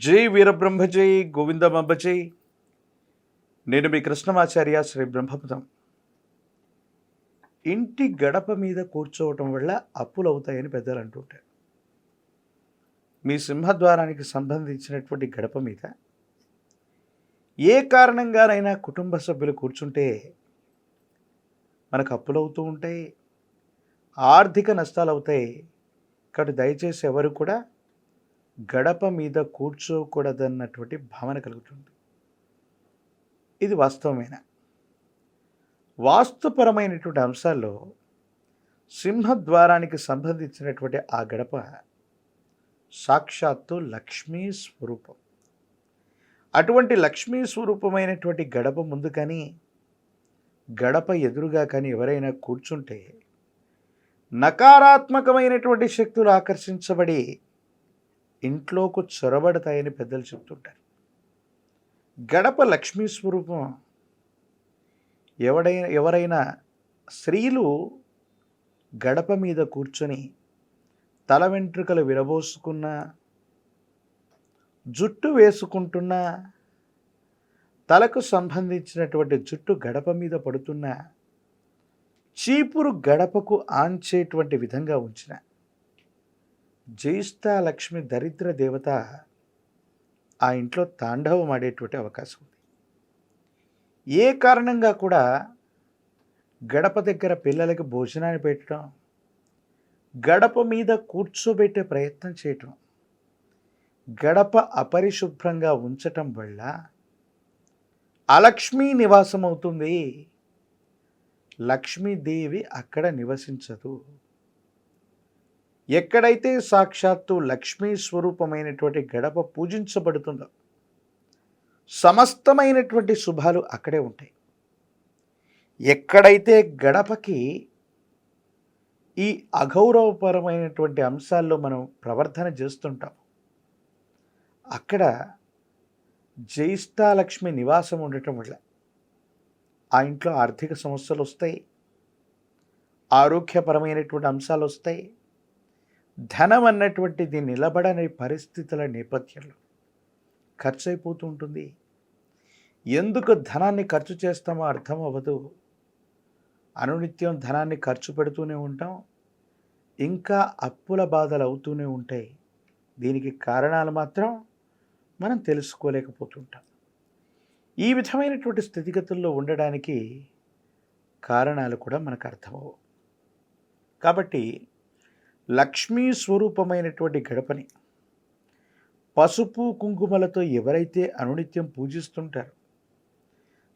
జై వీరబ్రహ్మ జై గోవిందమాంబ జై. నేను మీ కృష్ణమాచార్య శ్రీ బ్రహ్మపదం. ఇంటి గడప మీద కూర్చోవటం వల్ల అప్పులు అవుతాయని పెద్దలు అంటుంటారు. మీ సింహద్వారానికి సంబంధించినటువంటి గడప మీద ఏ కారణంగానైనా కుటుంబ సభ్యులు కూర్చుంటే మనకు అప్పులు అవుతూ ఉంటాయి, ఆర్థిక నష్టాలు అవుతాయి. కాబట్టి దయచేసి ఎవరు కూడా గడప మీద కూర్చోకూడదన్నటువంటి భావన కలుగుతుంది. ఇది వాస్తవమైన వాస్తుపరమైనటువంటి అంశాల్లో సింహద్వారానికి సంబంధించినటువంటి ఆ గడప సాక్షాత్తు లక్ష్మీ స్వరూపం. అటువంటి లక్ష్మీ స్వరూపమైనటువంటి గడప ముందు కానీ గడప ఎదురుగా కానీ ఎవరైనా కూర్చుంటే నకారాత్మకమైనటువంటి శక్తులు ఆకర్షించబడి ఇంట్లోకి చొరబడతాయని పెద్దలు చెప్తుంటారు. గడప లక్ష్మీ స్వరూపం. ఎవరైనా స్త్రీలు గడప మీద కూర్చొని తల వెంట్రుకలు విరబోసుకున్న, జుట్టు వేసుకుంటున్న, తలకు సంబంధించినటువంటి జుట్టు గడప మీద పడుతున్న, చీపురు గడపకు ఆంచేటువంటి విధంగా ఉంచిన జ్యేష్ఠాలక్ష్మి దరిద్ర దేవత ఆ ఇంట్లో తాండవం ఆడేటువంటి అవకాశం ఉంది. ఏ కారణంగా కూడా గడప దగ్గర పిల్లలకి భోజనాన్ని పెట్టడం, గడప మీద కూర్చోబెట్టే ప్రయత్నం చేయటం, గడప అపరిశుభ్రంగా ఉంచటం వల్ల అలక్ష్మీ నివాసం అవుతుంది. లక్ష్మీదేవి అక్కడ నివసించదు. ఎక్కడైతే సాక్షాత్తు లక్ష్మీ స్వరూపమైనటువంటి గడప పూజించబడుతుందో సమస్తమైనటువంటి శుభాలు అక్కడే ఉంటాయి. ఎక్కడైతే గడపకి ఈ అగౌరవపరమైనటువంటి అంశాల్లో మనం ప్రవర్తన చేస్తుంటాం, అక్కడ జ్యేష్ఠాలక్ష్మి నివాసం ఉండటం వల్ల ఆ ఇంట్లో ఆర్థిక సమస్యలు వస్తాయి, ఆరోగ్యపరమైనటువంటి అంశాలు వస్తాయి. ధనం అన్నటువంటిది నిలబడని పరిస్థితుల నేపథ్యంలో ఖర్చు అయిపోతూ ఉంటుంది. ఎందుకు ధనాన్ని ఖర్చు చేస్తామో అర్థం అవ్వదు. అనునిత్యం ధనాన్ని ఖర్చు పెడుతూనే ఉంటాం, ఇంకా అప్పుల బాధలు అవుతూనే ఉంటాయి. దీనికి కారణాలు మాత్రం మనం తెలుసుకోలేకపోతుంటాం. ఈ విధమైనటువంటి స్థితిగతుల్లో ఉండడానికి కారణాలు కూడా మనకు అర్థమవు. కాబట్టి లక్ష్మీ స్వరూపమైనటువంటి గడపని పసుపు కుంకుమలతో ఎవరైతే అనునిత్యం పూజిస్తుంటారో,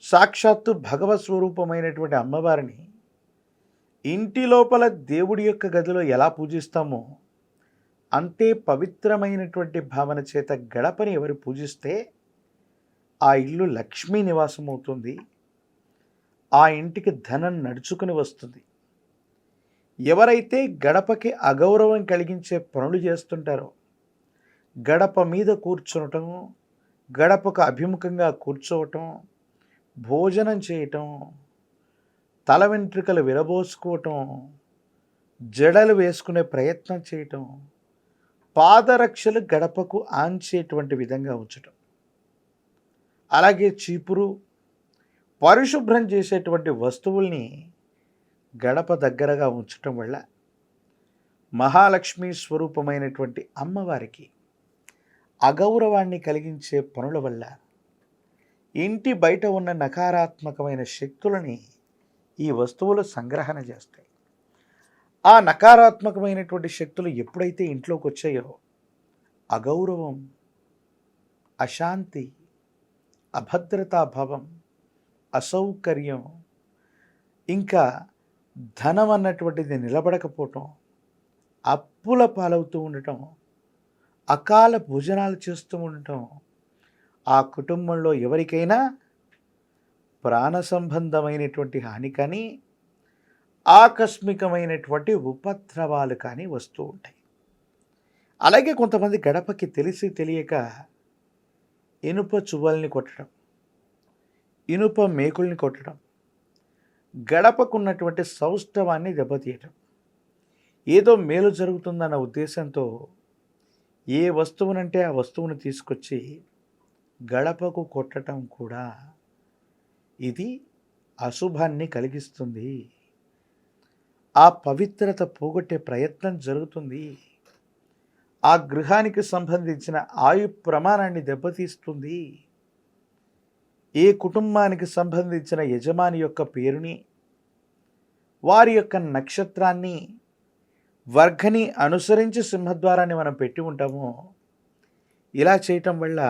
సాక్షాత్తు భగవత్ స్వరూపమైనటువంటి అమ్మవారిని ఇంటి లోపల దేవుడి యొక్క గదిలో ఎలా పూజిస్తామో అంతే పవిత్రమైనటువంటి భావన చేత గడపని ఎవరు పూజిస్తే ఆ ఇల్లు లక్ష్మీ నివాసం అవుతుంది. ఆ ఇంటికి ధనం నడుచుకుని వస్తుంది. ఎవరైతే గడపకి అగౌరవం కలిగించే పనులు చేస్తుంటారో, గడప మీద కూర్చోవటం, గడపకు అభిముఖంగా కూర్చోవటం, భోజనం చేయటం, తల వెంట్రుకలు విరబోసుకోవటం, జడలు వేసుకునే ప్రయత్నం చేయటం, పాదరక్షలు గడపకు ఆంచేటువంటి విధంగా ఉంచటం, అలాగే చీపురు, పరిశుభ్రం చేసేటువంటి వస్తువుల్ని గడప దగ్గరగా ఉంచటం వల్ల మహాలక్ష్మి స్వరూపమైనటువంటి అమ్మవారికి అగౌరవాన్ని కలిగించే పనుల వల్ల ఇంటి బయట ఉన్న నకారాత్మకమైన శక్తులని ఈ వస్తువులు సంగ్రహణ చేస్తాయి. ఆ నకారాత్మకమైనటువంటి శక్తులు ఎప్పుడైతే ఇంట్లోకి వచ్చాయో అగౌరవం, అశాంతి, అభద్రతాభావం, అసౌకర్యం, ఇంకా ధనం అన్నటువంటిది నిలబడకపోవటం, అప్పుల పాలవుతూ ఉండటం, అకాల భోజనాలు చేస్తూ ఉండటం, ఆ కుటుంబంలో ఎవరికైనా ప్రాణ సంబంధమైనటువంటి హాని కానీ ఆకస్మికమైనటువంటి ఉపద్రవాలు కానీ వస్తూ ఉంటాయి. అలాగే కొంతమంది గడపకి తెలిసి తెలియక ఇనుప చువ్వల్ని కొట్టడం, ఇనుప మేకుల్ని కొట్టడం, గడపకున్నటువంటి సౌష్ఠవాన్ని దెబ్బతీయటం, ఏదో మేలు జరుగుతుందన్న ఉద్దేశంతో ఏ వస్తువునంటే ఆ వస్తువును తీసుకొచ్చి గడపకు కొట్టటం కూడా ఇది అశుభాన్ని కలిగిస్తుంది. ఆ పవిత్రత పోగొట్టే ప్రయత్నం జరుగుతుంది. ఆ గృహానికి సంబంధించిన ఆయు ప్రమాణాన్ని దెబ్బతీస్తుంది. ఏ కుటుంబానికి సంబంధించిన యజమాని యొక్క పేరుని, వారి యొక్క నక్షత్రాన్ని, వర్గని అనుసరించి సింహద్వారాన్ని మనం పెట్టి ఉంటామో, ఇలా చేయటం వల్ల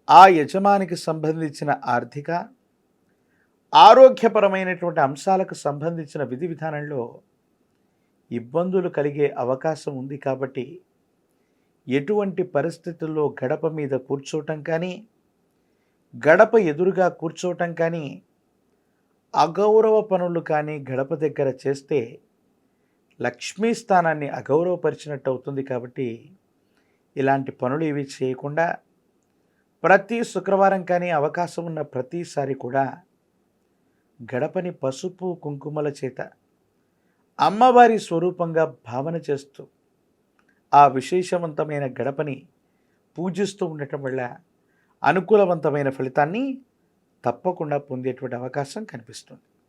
ఆ యజమానికి సంబంధించిన ఆర్థిక, ఆరోగ్యపరమైనటువంటి అంశాలకు సంబంధించిన విధి విధానంలో ఇబ్బందులు కలిగే అవకాశం ఉంది. కాబట్టి ఎటువంటి పరిస్థితుల్లో గడప మీద కూర్చోవటం కానీ, గడప ఎదురుగా కూర్చోవటం కానీ, అగౌరవ పనులు కానీ గడప దగ్గర చేస్తే లక్ష్మీ స్థానాన్ని అగౌరవపరిచినట్టు అవుతుంది. కాబట్టి ఇలాంటి పనులు ఇవి చేయకుండా ప్రతి శుక్రవారం కానీ అవకాశం ఉన్న ప్రతిసారి కూడా గడపని పసుపు కుంకుమల చేత అమ్మవారి స్వరూపంగా భావన చేస్తూ ఆ విశేషవంతమైన గడపని పూజిస్తూ ఉండటం వల్ల అనుకూలవంతమైన ఫలితాన్ని తప్పకుండా పొందేటువంటి అవకాశం కనిపిస్తుంది.